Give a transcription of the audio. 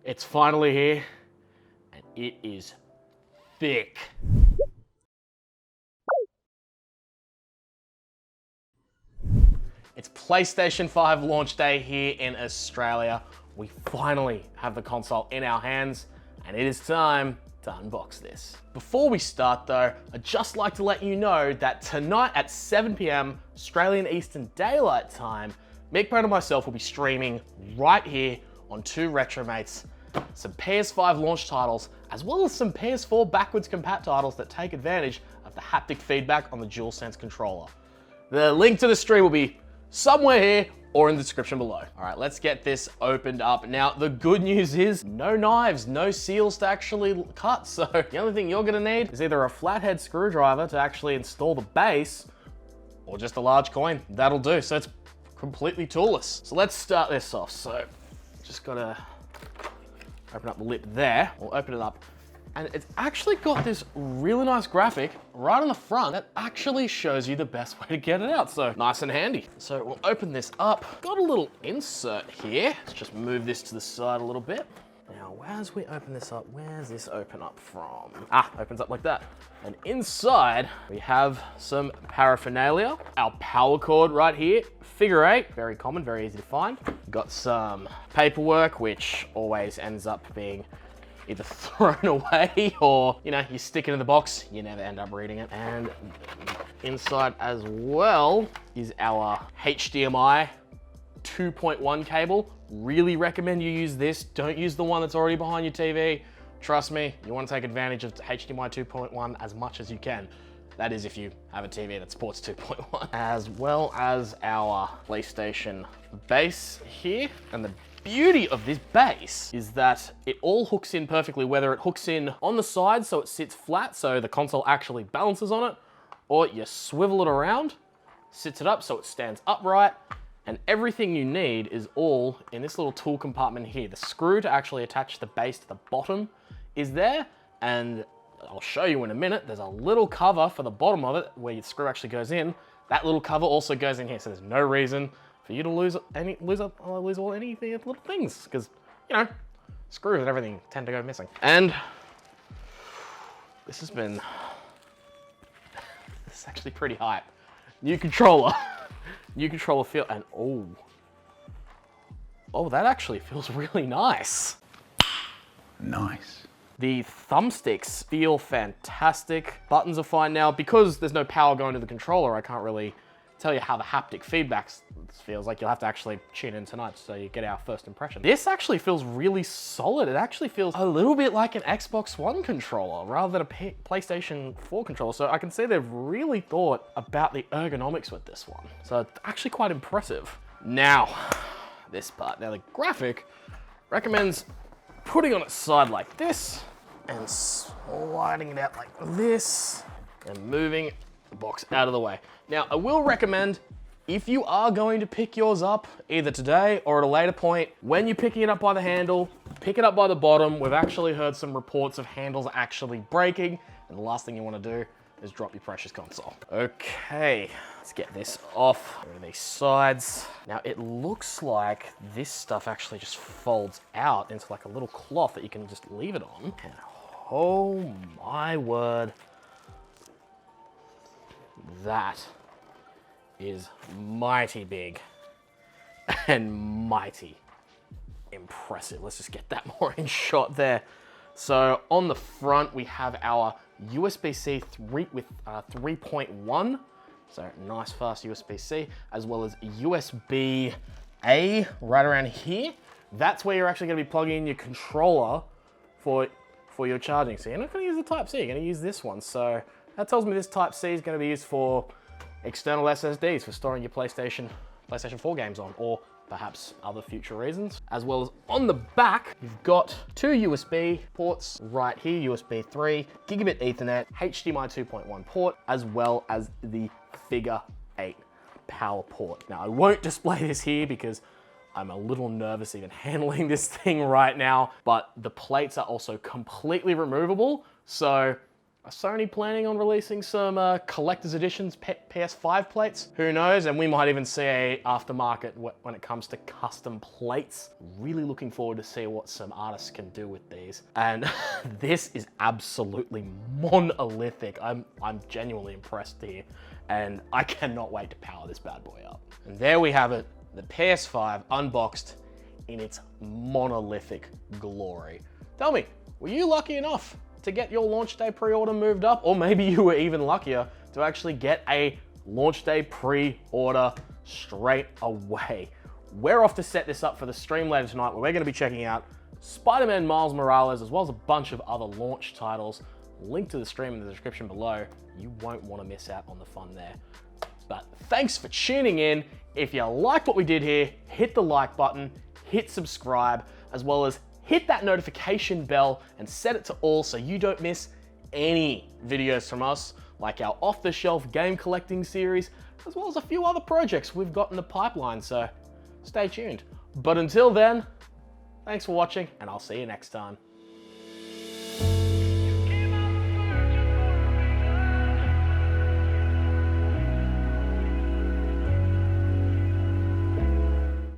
It's finally here, and it is thick. It's PlayStation 5 launch day here in Australia. We finally have the console in our hands, and it is time to unbox this. Before we start though, I'd just like to let you know that tonight at 7 PM Australian Eastern Daylight Time, Mick Brown and myself will be streaming right here on Two Retromates some PS5 launch titles, as well as some PS4 backwards compat titles that take advantage of the haptic feedback on the DualSense controller. The link to the stream will be somewhere here or in the description below. All right, let's get this opened up. Now, the good news is no knives, no seals to actually cut. So the only thing you're gonna need is either a flathead screwdriver to actually install the base or just a large coin. That'll do. So it's completely toolless. So let's start this off. So just gotta open up the lip there. We'll open it up. And it's actually got this really nice graphic right on the front that actually shows you the best way to get it out. So nice and handy. So we'll open this up. Got a little insert here. Let's just move this to the side a little bit. Now, as we open this up, where's this open up from? Ah, opens up like that. And inside, we have some paraphernalia. Our power cord right here, figure 8, very common, very easy to find. Got some paperwork, which always ends up being either thrown away or, you know, you stick it in the box, you never end up reading it. And inside as well is our HDMI 2.1 cable. Really recommend you use this. Don't use the one that's already behind your TV. Trust me, you want to take advantage of HDMI 2.1 as much as you can. That is if you have a TV that supports 2.1. As well as our PlayStation base here. And the beauty of this base is that it all hooks in perfectly, whether it hooks in on the side so it sits flat so the console actually balances on it, or you swivel it around, sits it up so it stands upright, and everything you need is all in this little tool compartment here. The screw to actually attach the base to the bottom is there, and I'll show you in a minute. There's a little cover for the bottom of it where your screw actually goes in. That little cover also goes in here, so there's no reason for you to lose all any little things, because, you know, screws and everything tend to go missing. And this is actually pretty hype. New controller. New controller feel, and oh, that actually feels really nice. Nice. The thumbsticks feel fantastic. Buttons are fine now. Because there's no power going to the controller, I can't really tell you how the haptic feedback feels. Like, you'll have to actually tune in tonight so you get our first impression. This actually feels really solid. It actually feels a little bit like an Xbox One controller rather than a PlayStation 4 controller. So I can see they've really thought about the ergonomics with this one. So it's actually quite impressive. Now, this part. Now the graphic recommends putting on its side like this and sliding it out like this and moving the box out of the way. Now, I will recommend, if you are going to pick yours up either today or at a later point, when you're picking it up by the handle, pick it up by the bottom. We've actually heard some reports of handles actually breaking, and the last thing you want to do is drop your precious console. Okay, let's get this off. Go to these sides. Now, it looks like this stuff actually just folds out into like a little cloth that you can just leave it on. And oh my word, that is mighty big and mighty impressive. Let's just get that more in shot there. So on the front, we have our USB-C 3 with 3.1. So nice fast USB-C, as well as USB-A right around here. That's where you're actually gonna be plugging in your controller for your charging. So you're not gonna use the Type-C, you're gonna use this one. So that tells me this Type-C is gonna be used for external SSDs for storing your PlayStation 4 games on, or perhaps other future reasons. As well as on the back, you've got two USB ports right here, USB 3, gigabit Ethernet, HDMI 2.1 port, as well as the figure 8 power port. Now, I won't display this here because I'm a little nervous even handling this thing right now, but the plates are also completely removable. So Are Sony planning on releasing some collector's editions PS5 plates? Who knows? And we might even see a aftermarket when it comes to custom plates. Really looking forward to see what some artists can do with these. And this is absolutely monolithic. I'm genuinely impressed here, and I cannot wait to power this bad boy up. And there we have it, the PS5 unboxed in its monolithic glory. Tell me, were you lucky enough to get your launch day pre-order moved up? Or maybe you were even luckier to actually get a launch day pre-order straight away. We're off to set this up for the stream later tonight, where we're gonna be checking out Spider-Man Miles Morales, as well as a bunch of other launch titles. Link to the stream in the description below. You won't wanna miss out on the fun there. But thanks for tuning in. If you liked what we did here, hit the like button, hit subscribe, as well as hit that notification bell and set it to all so you don't miss any videos from us, like our off-the-shelf game collecting series, as well as a few other projects we've got in the pipeline, so stay tuned. But until then, thanks for watching, and I'll see you next time.